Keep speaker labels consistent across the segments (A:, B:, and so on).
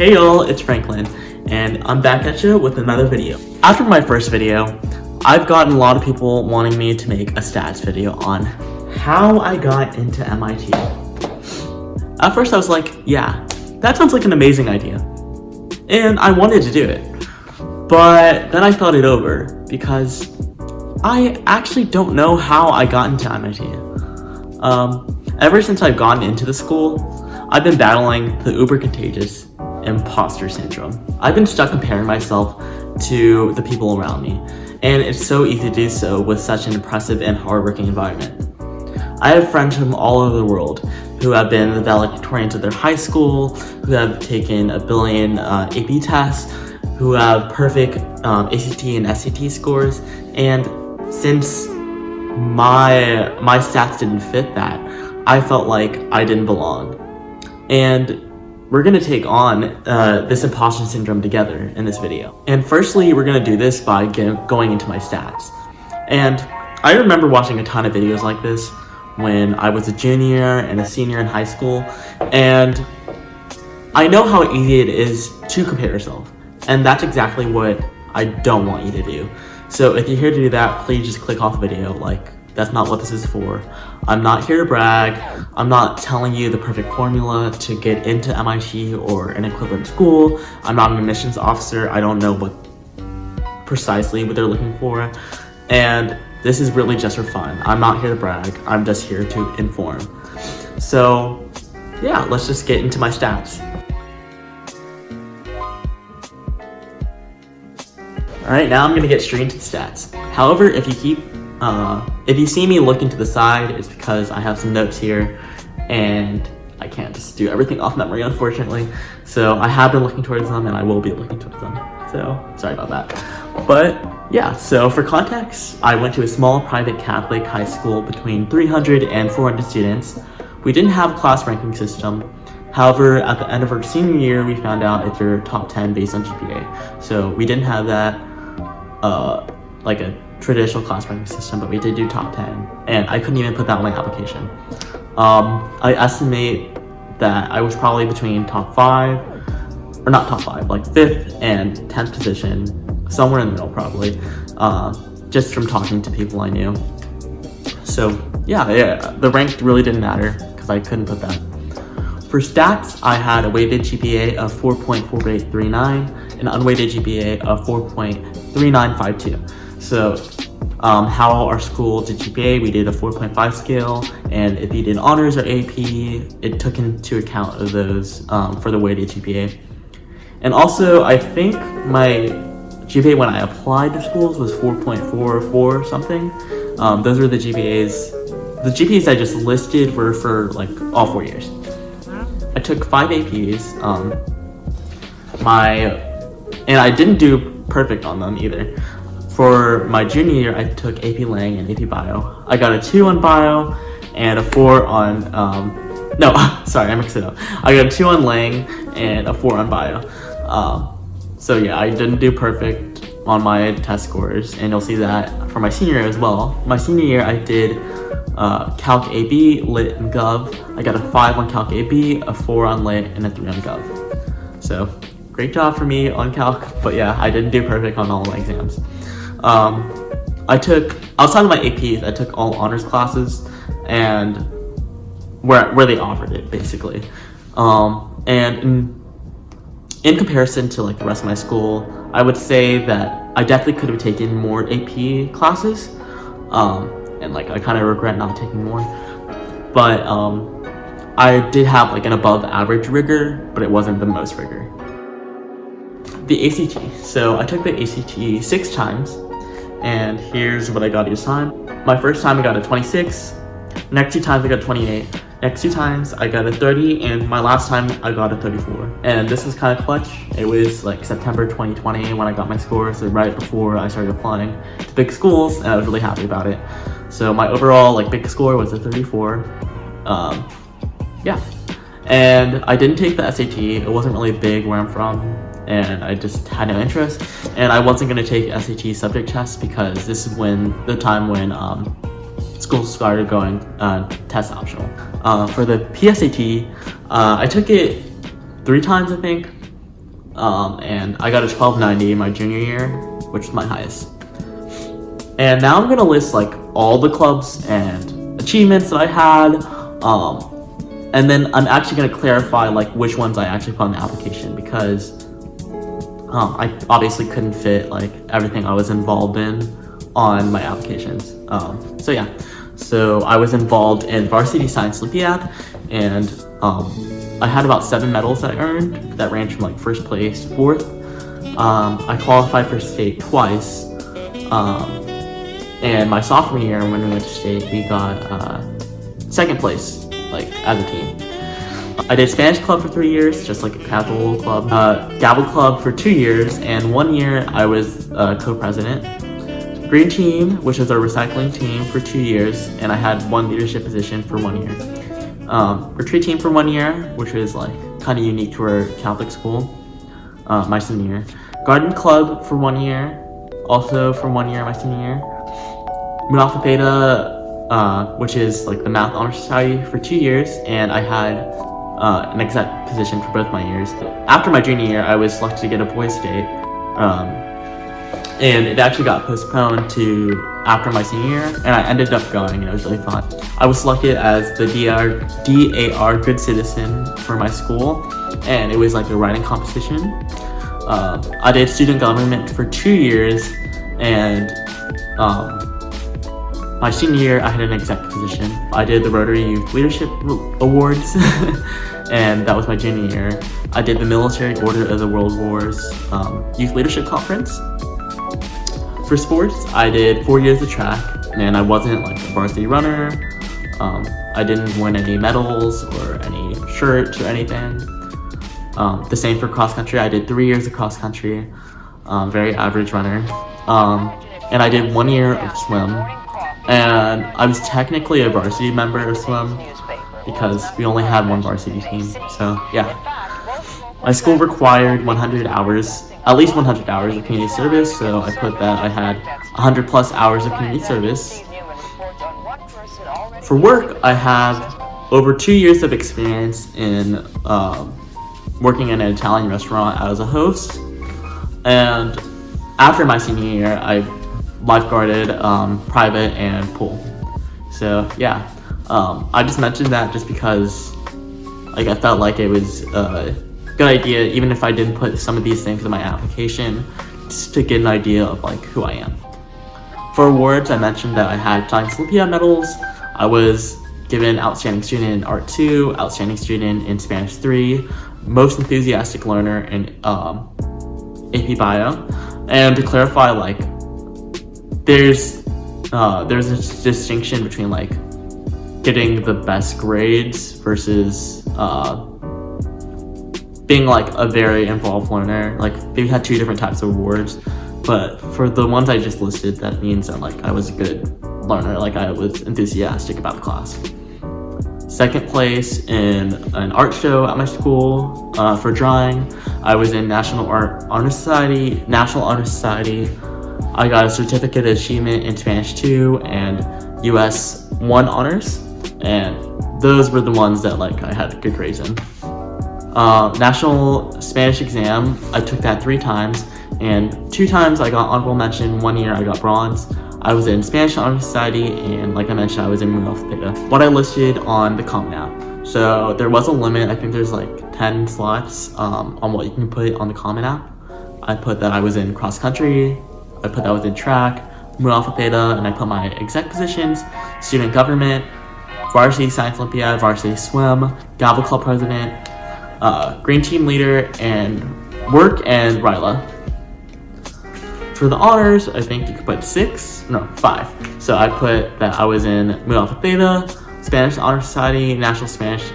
A: Hey y'all, it's Franklin, and I'm back at you with another video. After my first video, I've gotten a lot of people wanting me to make a stats video on how I got into MIT. At first I was like, yeah, that sounds like an amazing idea. And I wanted to do it. But then I thought it over because I actually don't know how I got into MIT. Ever since I've gotten into the school, I've been battling the uber contagious imposter syndrome. I've been stuck comparing myself to the people around me, and it's so easy to do so with such an impressive and hardworking environment. I have friends from all over the world who have been the valedictorians of their high school, who have taken 1 billion AP tests, who have perfect ACT and SAT scores, and since my stats didn't fit that, I felt like I didn't belong. And we're gonna take on this imposter syndrome together in this video. And firstly, we're gonna do this by going into my stats. And I remember watching a ton of videos like this when I was a junior and a senior in high school, and I know how easy it is to compare yourself, and that's exactly what I don't want you to do. So if you're here to do that, please just click off the video. That's not what this is for. I'm not here to brag. I'm not telling you the perfect formula to get into MIT or an equivalent school. I'm not an admissions officer. I don't know precisely what they're looking for. And this is really just for fun. I'm not here to brag. I'm just here to inform. So yeah, let's just get into my stats. All right, now I'm gonna get straight into the stats. However, if you see me looking to the side, it's because I have some notes here and I can't just do everything off memory, unfortunately. So I have been looking towards them and I will be looking towards them. So sorry about that. But yeah, so for context, I went to a small private Catholic high school between 300 and 400 students. We didn't have a class ranking system. However, at the end of our senior year, we found out if you're top 10 based on GPA. So we didn't have that, like a traditional class ranking system, but we did do top 10, and I couldn't even put that on my application. I estimate that I was probably between top 5, or not top 5, like 5th and 10th position, somewhere in the middle probably, just from talking to people I knew. So yeah, the rank really didn't matter because I couldn't put that. For stats, I had a weighted GPA of 4.4839 and unweighted GPA of 4.3952. So how our school did GPA, we did a 4.5 scale, and if you did honors or AP, it took into account of those for the weighted GPA. And also, I think my GPA when I applied to schools was 4.44 something. Those were the GPAs. The GPAs I just listed were for like all 4 years. I took 5 APs, and I didn't do perfect on them either. For my junior year, I took AP Lang and AP Bio. I got a 2 on Bio and a 4 on, sorry, I mixed it up. I got a 2 on Lang and a 4 on Bio. So yeah, I didn't do perfect on my test scores, and you'll see that for my senior year as well. My senior year, I did Calc AB, Lit, and Gov. I got a 5 on Calc AB, a 4 on Lit, and a 3 on Gov. So great job for me on Calc, but yeah, I didn't do perfect on all my exams. I took, outside of my APs, I took all honors classes and where they offered it, basically. And in comparison to like the rest of my school, I would say that I definitely could have taken more AP classes. And like I kind of regret not taking more. But I did have like an above average rigor, but it wasn't the most rigor. The ACT. So I took the ACT 6 times, and here's what I got each time. My first time I got a 26, next 2 times I got a 28, next 2 times I got a 30, and my last time I got a 34. And this was kind of clutch. It was like September 2020 when I got my score, so right before I started applying to big schools, and I was really happy about it. So my overall like big score was a 34. Yeah. And I didn't take the SAT. It wasn't really big where I'm from, and I just had no interest. And I wasn't going to take SAT subject tests because this is the time when schools started going test optional. For the PSAT, I took it 3 times, I think, and I got a 1290 my junior year, which is my highest. And now I'm gonna list like all the clubs and achievements that I had, and then I'm actually gonna clarify like which ones I actually put on the application, because I obviously couldn't fit like everything I was involved in on my applications. So yeah, so I was involved in varsity science Olympiad, and I had about 7 medals that I earned that ranged from like first place, fourth. I qualified for state twice, and my sophomore year when we went to state, we got second place, like as a team. I did Spanish club for 3 years, just like a casual club. Gavel club for 2 years, and 1 year I was co-president. Green team, which was our recycling team, for 2 years, and I had 1 leadership position for 1 year. Retreat team for 1 year, which was like kind of unique to our Catholic school, my senior year. Garden club for 1 year, also for 1 year my senior year. Mu Alpha Beta, which is like the Math Honor Society, for 2 years, and I had an exec position for both my years. After my junior year, I was selected to get a boys' state, and it actually got postponed to after my senior year, and I ended up going, and it was really fun. I was selected as the DAR Good Citizen for my school, and it was like a writing competition. I did student government for 2 years, and my senior year, I had an exec position. I did the Rotary Youth Leadership Awards, and that was my junior year. I did the Military Order of the World Wars Youth Leadership Conference. For sports, I did 4 years of track, and I wasn't like a varsity runner. I didn't win any medals or any shirts or anything. The same for cross country. I did 3 years of cross country, very average runner. And I did 1 year of swim. And I was technically a varsity member of swim because we only had 1 varsity team. So yeah, my school required 100 hours, at least 100 hours of community service. So I put that I had 100 plus hours of community service. For work, I have over 2 years of experience in working in an Italian restaurant as a host. And after my senior year, I lifeguarded private and pool. So yeah, I just mentioned that just because like I felt like it was a good idea, even if I didn't put some of these things in my application, just to get an idea of like who I am. For awards, I mentioned that I had Science Olympiad medals. I was given Outstanding Student in Art 2, Outstanding Student in Spanish 3, Most Enthusiastic Learner in AP Bio. And to clarify, like, there's a distinction between like getting the best grades versus being like a very involved learner. Like they had 2 different types of awards, but for the ones I just listed, that means that like I was a good learner, like I was enthusiastic about the class. Second place in an art show at my school for drawing. I was in National Honor Society. I got a certificate of achievement in Spanish 2 and US 1 honors, and those were the ones that like I had good grades in. National Spanish exam, I took that 3 times, and 2 times I got honorable mention. 1 year I got bronze. I was in Spanish Honor Society, and like I mentioned, I was in Mu Alpha Theta. What I listed on the Common App. So there was a limit. I think there's like 10 slots on what you can put on the Common App. I put that I was in cross country. I put that I was in track, Mu Alpha Theta, and I put my exec positions, student government, varsity science Olympiad, varsity swim, Gavel club president, green team leader, and work and RILA. For the honors, I think you could put 5. So I put that I was in Mu Alpha Theta, Spanish Honor Society, National Spanish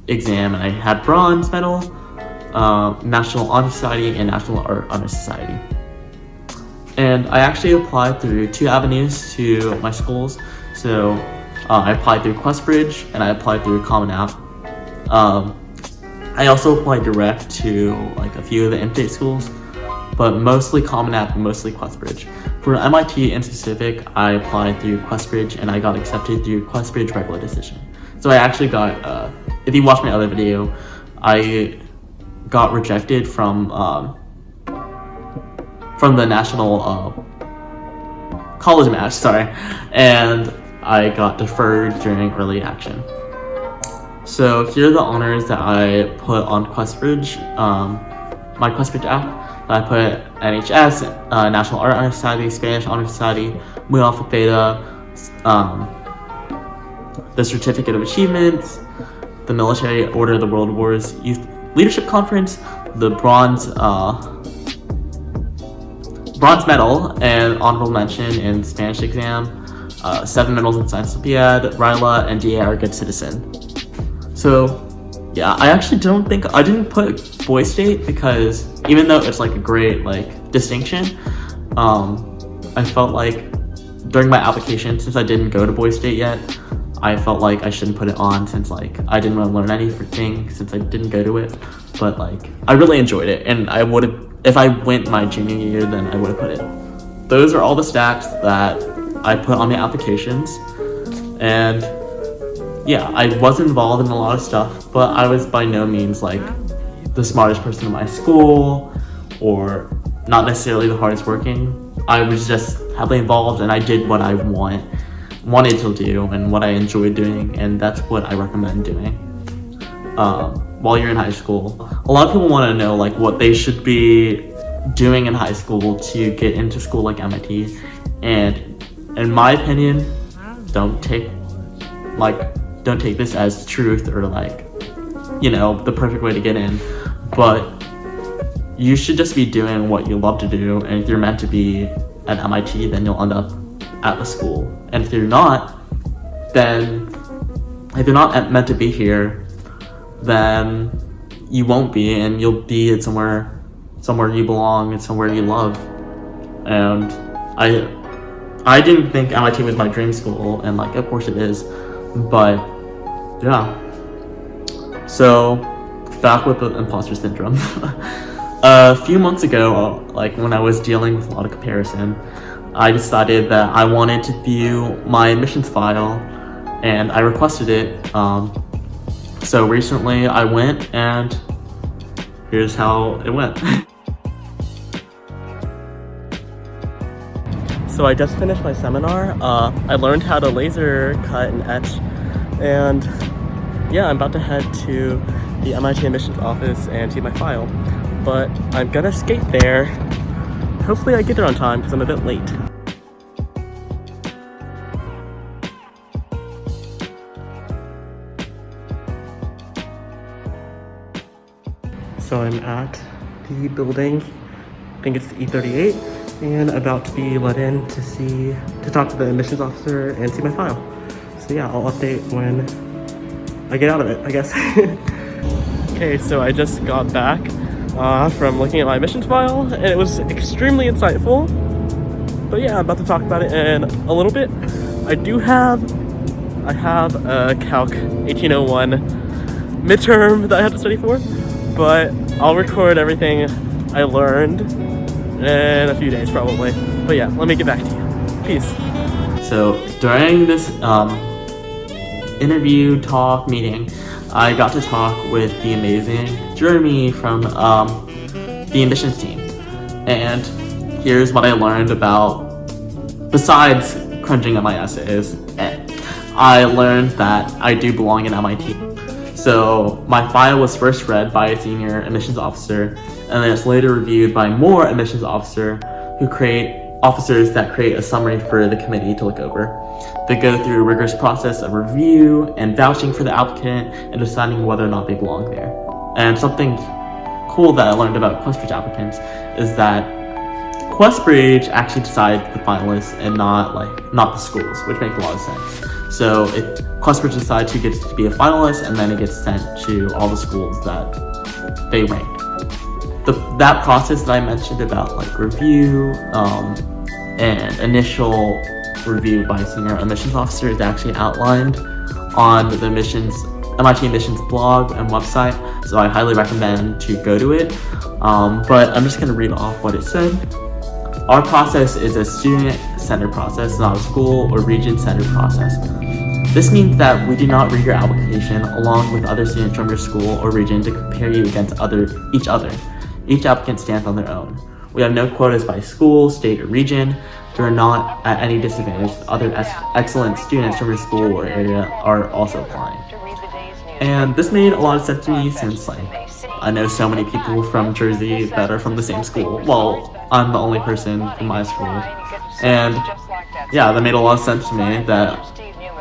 A: exam, and I had bronze medal, National Honor Society, and National Art Honor Society. And I actually applied through 2 avenues to my schools. So I applied through questbridge and I applied through Common App. I also applied direct to like a few of the in-state schools, but mostly Common App and mostly questbridge. For MIT in specific, I applied through questbridge and I got accepted through questbridge regular decision. So I actually got, if you watch my other video, I got rejected from the national college match, sorry, and I got deferred during early action. So here are the honors that I put on questbridge, my questbridge app. I put NHS, National Art Honor Society, Spanish Honor Society, Mu Alpha Theta, the Certificate of Achievements, the Military Order of the World Wars Youth Leadership Conference, the bronze medal and honorable mention in Spanish exam, 7 medals in Science Olympiad, RILA, and DAR Good Citizen. So yeah, I actually didn't put Boy State because even though it's like a great like distinction, I felt like during my application, since I didn't go to Boy State yet, I felt like I shouldn't put it on since like I didn't want to learn anything since I didn't go to it. But like I really enjoyed it, and I would have, if I went my junior year, then I would have put it. Those are all the stats that I put on the applications, and yeah, I was involved in a lot of stuff, but I was by no means like the smartest person in my school or not necessarily the hardest working. I was just heavily involved, and I did what I wanted to do and what I enjoyed doing, and that's what I recommend doing while you're in high school. A lot of people want to know like what they should be doing in high school to get into school like MIT, and in my opinion, don't take this as truth or like, you know, the perfect way to get in, but you should just be doing what you love to do, and if you're meant to be at MIT, then you'll end up at the school. And if you're not, then if you're not meant to be here, then you won't be, and you'll be at somewhere you belong and somewhere you love. And I didn't think MIT was my dream school, and like of course it is, but yeah. So back with the imposter syndrome. A few months ago, like when I was dealing with a lot of comparison, I decided that I wanted to view my admissions file, and I requested it. So recently I went, and here's how it went. So I just finished my seminar. I learned how to laser cut and etch, and yeah, I'm about to head to the MIT admissions office and see my file. But I'm gonna skate there. Hopefully I get there on time because I'm a bit late. So I'm at the building, I think it's the E38, and about to be let in to talk to the admissions officer and see my file. So yeah, I'll update when I get out of it, I guess. Okay, so I just got back from looking at my admissions file, and it was extremely insightful. But yeah, I'm about to talk about it in a little bit. I have a Calc 1801 midterm that I have to study for, but I'll record everything I learned in a few days probably. But yeah, let me get back to you. Peace. So during this interview, talk, meeting, I got to talk with the amazing Jeremy from the admissions team. And here's what I learned about, besides crunching on my essays, I learned that I do belong in MIT. So my file was first read by a senior admissions officer, and then it's later reviewed by more admissions officers that create a summary for the committee to look over. They go through a rigorous process of review and vouching for the applicant and deciding whether or not they belong there. And something cool that I learned about questbridge applicants is that questbridge actually decides the finalists and not the schools, which makes a lot of sense. So if questbridge decides who gets to be a finalist, and then it gets sent to all the schools that they ranked. That process that I mentioned about like review and initial review by a senior admissions officer is actually outlined on the MIT admissions blog and website, so I highly recommend to go to it. But I'm just going to read off what it said. Our process is a student-centered process, not a school or region-centered process. This means that we do not read your application along with other students from your school or region to compare you against each other. Each applicant stands on their own. We have no quotas by school, state, or region. You are not at any disadvantage. Other excellent students from your school or area are also applying. And this made a lot of sense to me since I know so many people from Jersey that are from the same school. Well, I'm the only person from my school. And yeah, that made a lot of sense to me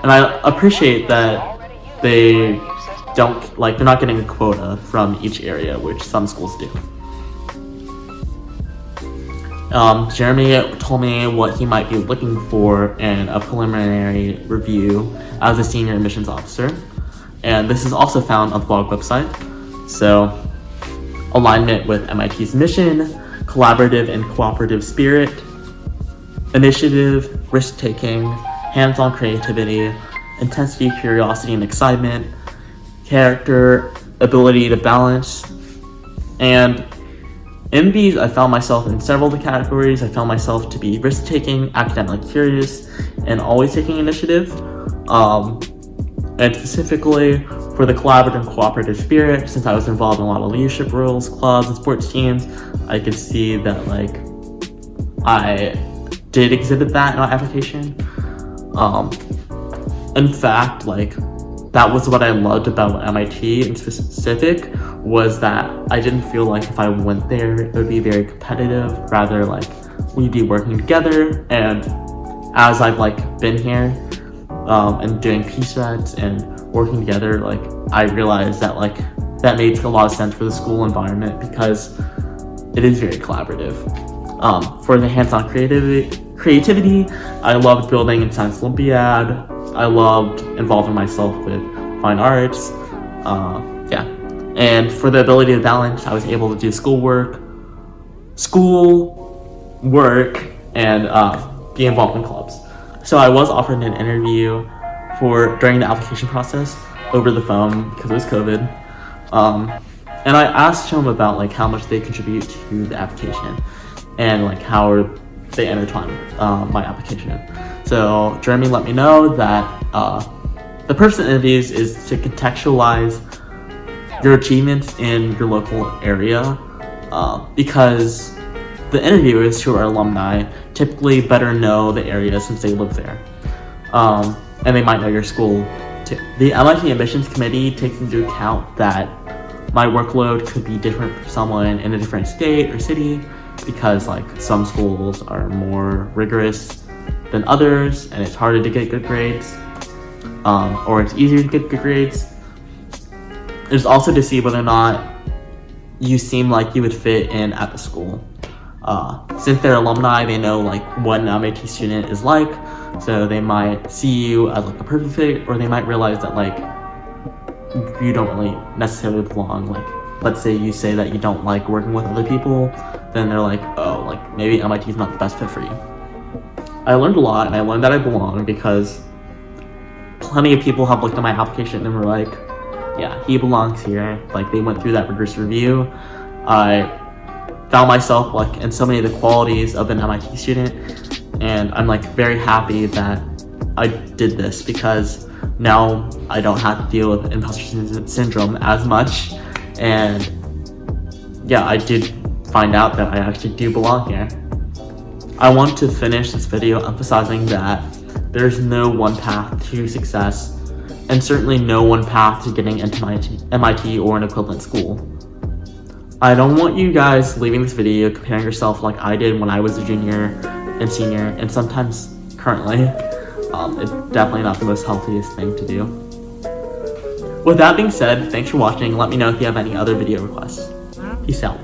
A: and I appreciate that they're not getting a quota from each area, which some schools do. Jeremy told me what he might be looking for in a preliminary review as a senior admissions officer. And this is also found on the blog website. So, alignment with MIT's mission, collaborative and cooperative spirit, initiative, risk-taking, hands-on creativity, intensity, curiosity, and excitement, character, ability to balance, and in these, I found myself in several of the categories. I found myself to be risk-taking, academically curious, and always taking initiative. And specifically for the collaborative and cooperative spirit, since I was involved in a lot of leadership roles, clubs, and sports teams, I could see that I did exhibit that in my application. In fact, that was what I loved about MIT in specific, was that I didn't feel like if I went there, it would be very competitive. Rather, we'd be working together. And as I've been here and doing PSATs and working together, I realized that that made a lot of sense for the school environment because it is very collaborative. For the hands-on creativity, I loved building in Science Olympiad. I loved involving myself with fine arts. And for the ability to balance, I was able to do school work, and be involved in clubs. So I was offered an interview during the application process over the phone because it was COVID. And I asked him about how much they contribute to the application and how they intertwine my application. So Jeremy let me know that the purpose of interviews is to contextualize your achievements in your local area, because the interviewers who are alumni typically better know the area since they live there, and they might know your school too. The MIT admissions committee takes into account that my workload could be different from someone in a different state or city, because some schools are more rigorous than others and it's harder to get good grades, or it's easier to get good grades. There's also to see whether or not you seem like you would fit in at the school. Since they're alumni, they know what an MIT student is like, so they might see you as a perfect fit, or they might realize that you don't really necessarily belong. Let's say you say that you don't like working with other people, then they're maybe MIT is not the best fit for you. I learned a lot, and I learned that I belong because plenty of people have looked at my application and were yeah, he belongs here. They went through that rigorous review. I found myself in so many of the qualities of an MIT student, and I'm very happy that I did this because now I don't have to deal with imposter syndrome as much. And yeah, I did find out that I actually do belong here. I want to finish this video emphasizing that there's no one path to success, and certainly no one path to getting into MIT or an equivalent school. I don't want you guys leaving this video comparing yourself like I did when I was a junior and senior, and sometimes currently. It's definitely not the most healthiest thing to do. With that being said, thanks for watching. Let me know if you have any other video requests. Peace out.